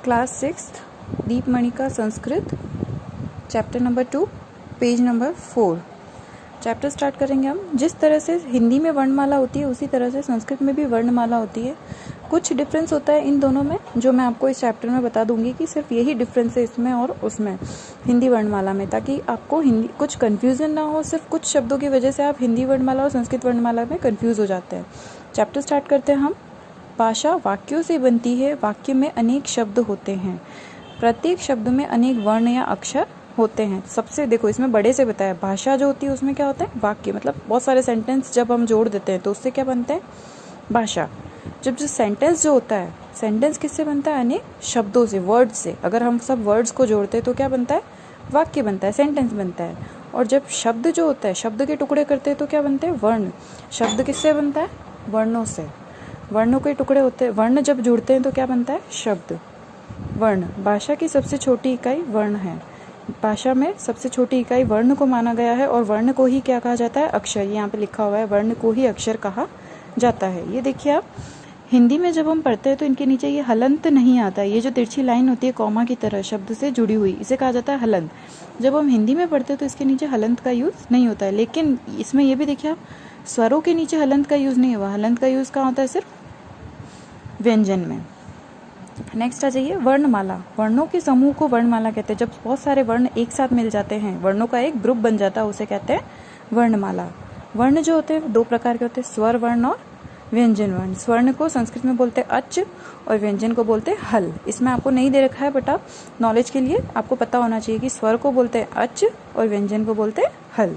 Class 6 दीपमणि का Sanskrit chapter number 2 page number 4। Chapter start करेंगे हम। जिस तरह से हिंदी में वर्णमाला होती है उसी तरह से संस्कृत में भी वर्णमाला होती है। कुछ डिफरेंस होता है इन दोनों में जो मैं आपको इस चैप्टर में बता दूंगी कि सिर्फ यही डिफरेंस है इसमें और उसमें हिंदी वर्णमाला में, ताकि आपको हिंदी कुछ कन्फ्यूजन ना हो। सिर्फ कुछ शब्दों की वजह से आप हिंदी वर्णमाला और संस्कृत वर्णमाला में कन्फ्यूज हो जाते हैं। चैप्टर स्टार्ट करते हैं हम। भाषा वाक्यों से बनती है। वाक्य में अनेक शब्द होते हैं। प्रत्येक शब्द में अनेक वर्ण या अक्षर होते हैं। सबसे देखो इसमें बड़े से बताया, भाषा जो होती है उसमें क्या होता है, वाक्य, मतलब बहुत सारे सेंटेंस जब हम जोड़ देते हैं तो उससे क्या बनते हैं, भाषा। जब जो सेंटेंस जो होता है, सेंटेंस किससे बनता है, अनेक शब्दों से, वर्ड्स से। अगर हम सब वर्ड्स को जोड़ते हैं तो क्या बनता है, वाक्य बनता है, सेंटेंस बनता है। और जब शब्द जो होता है, शब्द के टुकड़े करते हैं तो क्या बनते हैं, वर्ण। शब्द किससे बनता है, वर्णों से। वर्णों के टुकड़े होते हैं, वर्ण जब जुड़ते हैं तो क्या बनता है, शब्द। वर्ण भाषा की सबसे छोटी इकाई वर्ण है। भाषा में सबसे छोटी इकाई वर्ण को माना गया है और वर्ण को ही क्या कहा जाता है, अक्षर। यहाँ पे लिखा हुआ है वर्ण को ही अक्षर कहा जाता है। ये देखिए आप, हिंदी में जब हम पढ़ते हैं तो इनके नीचे ये हलंत नहीं आता। ये जो तिरछी लाइन होती है कॉमा की तरह शब्द से जुड़ी हुई, इसे कहा जाता है हलंत। जब हम हिंदी में पढ़ते हैं तो इसके नीचे हलंत का यूज नहीं होता है। लेकिन इसमें ये भी देखिए आप, स्वरों के नीचे हलंत का यूज नहीं हुआ। हलंत का यूज कहाँ होता है, सिर्फ व्यंजन में। नेक्स्ट आ जाइए, वर्णमाला। वर्णों के समूह को वर्णमाला कहते हैं। जब बहुत सारे वर्ण एक साथ मिल जाते हैं, वर्णों का एक ग्रुप बन जाता है, उसे कहते हैं वर्णमाला। वर्ण जो होते हैं दो प्रकार के होते हैं, स्वर वर्ण और व्यंजन वर्ण। स्वर्ण को संस्कृत में बोलते हैं अच और व्यंजन को बोलते हैं हल। इसमें आपको नहीं दे रखा है, बट आप नॉलेज के लिए आपको पता होना चाहिए कि स्वर को बोलते हैं अच और व्यंजन को बोलते हैं हल।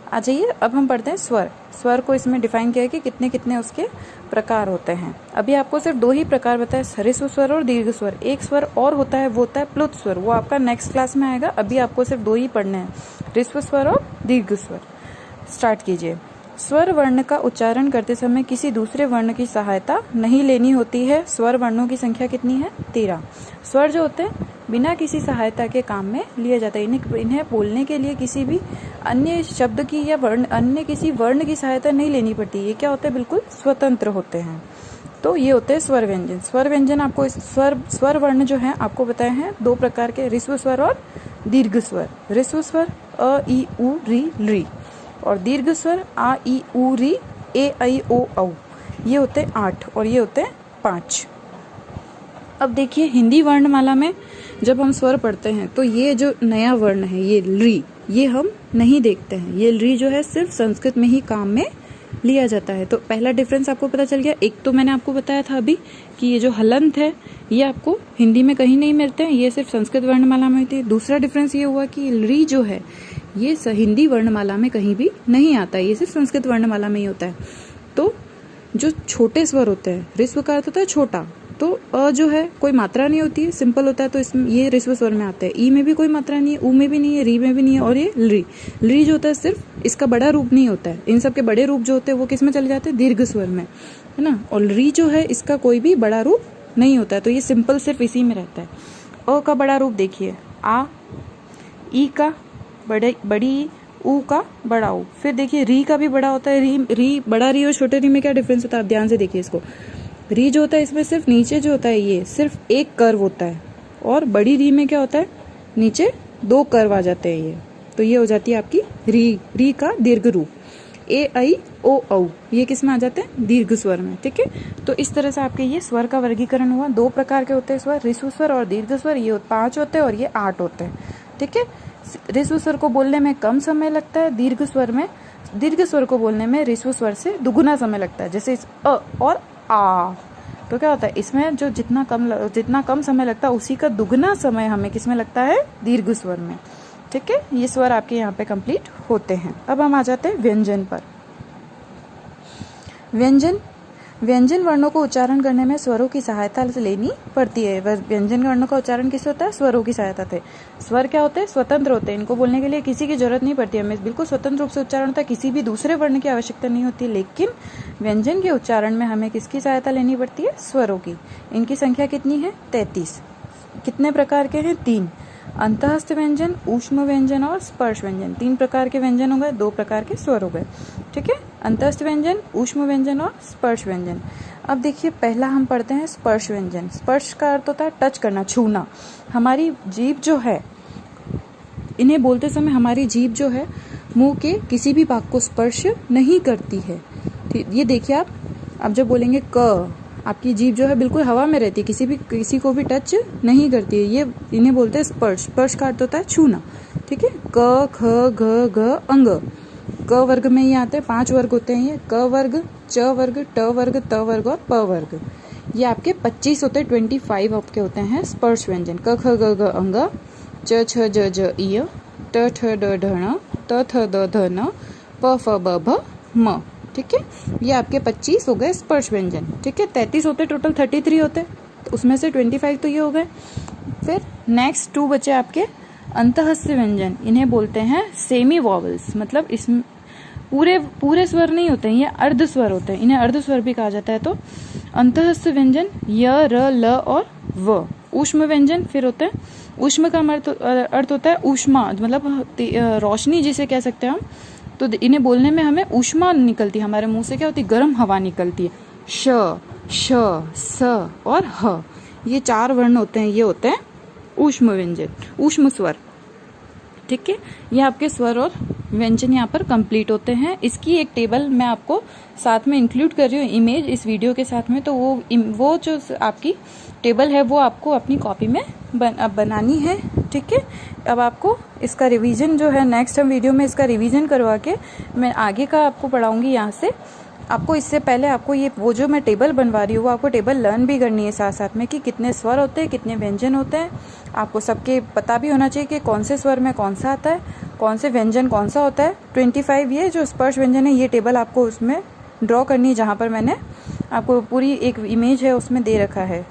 आ जाइए, अब हम पढ़ते हैं स्वर। स्वर को इसमें डिफाइन किया है कि कितने कितने उसके प्रकार होते हैं। अभी आपको सिर्फ दो ही प्रकार बताए, ह्रस्व स्वर और दीर्घ स्वर। एक स्वर और होता है, वो होता है प्लुत स्वर, वो आपका नेक्स्ट क्लास में आएगा। अभी आपको सिर्फ दो ही पढ़ने हैं, ह्रस्व स्वर और दीर्घ स्वर। स्टार्ट कीजिए। स्वर वर्ण का उच्चारण करते समय किसी दूसरे वर्ण की सहायता नहीं लेनी होती है। स्वर वर्णों की संख्या कितनी है, 13। स्वर जो होते हैं बिना किसी सहायता के काम में लिए जाते हैं। इन्हें बोलने के लिए किसी भी अन्य शब्द की या अन्य किसी वर्ण की सहायता नहीं लेनी पड़ती। ये क्या होते हैं, बिल्कुल स्वतंत्र होते हैं। तो ये होते हैं स्वर व्यंजन। स्वर व्यंजन आपको स्वर वर्ण जो है आपको बताए हैं दो प्रकार के, ह्रस्व स्वर और दीर्घ स्वर। ह्रस्व स्वर अ ई उ री री और दीर्घ स्वर आ ई उ री ए आई ओ औ। ये होते हैं 8 और ये होते हैं 5। अब देखिए, हिंदी वर्णमाला में जब हम स्वर पढ़ते हैं तो ये जो नया वर्ण है, ये री, ये हम नहीं देखते हैं। ये री जो है सिर्फ संस्कृत में ही काम में लिया जाता है। तो पहला डिफरेंस आपको पता चल गया। एक तो मैंने आपको बताया था अभी कि ये जो हलंत है ये आपको हिंदी में कहीं नहीं मिलते हैं, ये सिर्फ संस्कृत वर्णमाला में होती है। दूसरा डिफरेंस ये हुआ कि री जो है ये हिंदी वर्णमाला में कहीं भी नहीं आता है, ये सिर्फ संस्कृत वर्णमाला में ही होता है। तो जो छोटे स्वर होते हैं, ह्रस्व का अर्थ होता है छोटा, तो अ जो है कोई मात्रा नहीं होती है, सिंपल होता है, तो इसमें ये ह्रस्व स्वर में आता है। ई में भी कोई मात्रा नहीं है, ऊ में भी नहीं है, री में भी नहीं है, और ये ली। ली जो होता है सिर्फ इसका बड़ा रूप नहीं होता है। इन सब के बड़े रूप जो होते हैं वो किस में चले जाते हैं, दीर्घ स्वर में, है ना। और री जो है इसका कोई भी बड़ा रूप नहीं होता है, तो ये सिंपल सिर्फ इसी में रहता है। अ का बड़ा रूप देखिए आ, ई का बड़ी, ऊ का बड़ा ऊ। फिर देखिए री का भी बड़ा होता है। री बड़ा री और छोटे री में क्या डिफरेंस होता है, आप ध्यान से देखिए इसको। री जो होता है इसमें सिर्फ नीचे जो होता है ये सिर्फ एक कर्व होता है, और बड़ी री में क्या होता है, नीचे 2 कर्व आ जाते हैं ये। तो ये हो जाती है आपकी री का दीर्घ रूप। ए आई ओ औ ये किस में आ जाते हैं, दीर्घ स्वर में। ठीक है, तो इस तरह से आपके ये स्वर का वर्गीकरण हुआ। 2 प्रकार के होते हैं स्वर, ह्रस्व स्वर और दीर्घ स्वर। ये 5 होते हैं और ये 8 होते हैं। ठीक है, ह्रस्व स्वर को बोलने में कम समय लगता है, दीर्घ स्वर को बोलने में ह्रस्व स्वर से दुगुना समय लगता है। जैसे इस अ और आ, तो क्या होता है इसमें जो जितना कम समय लगता है उसी का दुगना समय हमें किसमें लगता है, दीर्घ स्वर में। ठीक है, ये स्वर आपके यहाँ पे कंप्लीट होते हैं। अब हम आ जाते हैं व्यंजन पर। व्यंजन वर्णों को उच्चारण करने में स्वरों की सहायता लेनी पड़ती है। व्यंजन वर्णों का उच्चारण किससे होता है, स्वरों की सहायता से। स्वर क्या होते हैं, स्वतंत्र होते हैं। इनको बोलने के लिए किसी की जरूरत नहीं पड़ती है, हमें बिल्कुल स्वतंत्र रूप से उच्चारण होता है, किसी भी दूसरे वर्ण की आवश्यकता नहीं होती। लेकिन व्यंजन के उच्चारण में हमें किसकी सहायता लेनी पड़ती है, स्वरों की। इनकी संख्या कितनी है, 33। कितने प्रकार के हैं, 3। अंतःस्थ व्यंजन, ऊष्म व्यंजन और स्पर्श व्यंजन। 3 प्रकार के व्यंजन हो गए, 2 प्रकार के स्वर हो गए। ठीक है, अंतःस्थ व्यंजन, ऊष्म व्यंजन और स्पर्श व्यंजन। अब देखिए पहला हम पढ़ते हैं स्पर्श व्यंजन। स्पर्श का अर्थ होता है टच करना, छूना। हमारी जीभ जो है, इन्हें बोलते समय हमारी जीभ जो है मुंह के किसी भी भाग को स्पर्श नहीं करती है। ये देखिए आप, अब जब बोलेंगे क, आपकी जीभ जो है बिल्कुल हवा में रहती है, किसी को भी टच नहीं करती है। ये इन्हें बोलते हैं स्पर्श। स्पर्श का अर्थ होता है छूना। ठीक है, क, ख, घ, घ, अंग। क वर्ग में ये आते हैं, 5 वर्ग होते हैं ये, क वर्ग, च वर्ग, ट वर्ग, त वर्ग और प वर्ग। ये आपके 25 होते हैं, 25 आपके होते हैं स्पर्श व्यंजन। क, ख, ग, घ, अंग, च, छ, ज, ज, इय, ट, ठ, ड, ढ, ण, त, थ, द, ध, न, प, फ, ब, भ, म। ठीक है, ये आपके 25 हो गए स्पर्श व्यंजन। ठीक है, 33 होते, टोटल 33 होते, तो उसमें से 25 तो ये हो गए। फिर नेक्स्ट 2 बचे आपके अंतःस्थ व्यंजन। इन्हें बोलते हैं सेमी वॉवल्स, मतलब इसमें पूरे स्वर नहीं होते हैं, ये अर्ध स्वर होते हैं, इन्हें अर्ध स्वर भी कहा जाता है। तो अंतःस्थ व्यंजन य, र, ल और व। ऊष्म व्यंजन फिर होते हैं, ऊष्म का अर्थ होता है ऊष्मा, मतलब रोशनी जिसे कह सकते हैं हम। तो इन्हें बोलने में हमें ऊष्मा निकलती है, हमारे मुंह से क्या होती है, गर्म हवा निकलती है। श, श, स और ह, ये 4 वर्ण होते हैं, ये होते हैं ऊष्म व्यंजन, ऊष्म स्वर। ठीक है, ये आपके स्वर और व्यंजन यहाँ पर कंप्लीट होते हैं। इसकी एक टेबल मैं आपको साथ में इंक्लूड कर रही हूँ, इमेज इस वीडियो के साथ में। तो वो जो आपकी टेबल है वो आपको अपनी कॉपी में बनानी है। ठीक है, अब आपको इसका रिवीजन जो है, नेक्स्ट हम वीडियो में इसका रिवीजन करवा के मैं आगे का आपको पढ़ाऊंगी। यहाँ से आपको इससे पहले आपको ये वो जो मैं टेबल बनवा रही हूँ वो आपको टेबल लर्न भी करनी है साथ साथ में, कि कितने स्वर होते हैं, कितने व्यंजन होते हैं। आपको सबके पता भी होना चाहिए कि कौन से स्वर में कौन सा आता है, कौन से व्यंजन कौन सा होता है। 25 ये जो स्पर्श व्यंजन है, ये टेबल आपको उसमें ड्रॉ करनी है, जहाँ पर मैंने आपको पूरी एक इमेज है उसमें दे रखा है।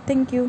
Thank you.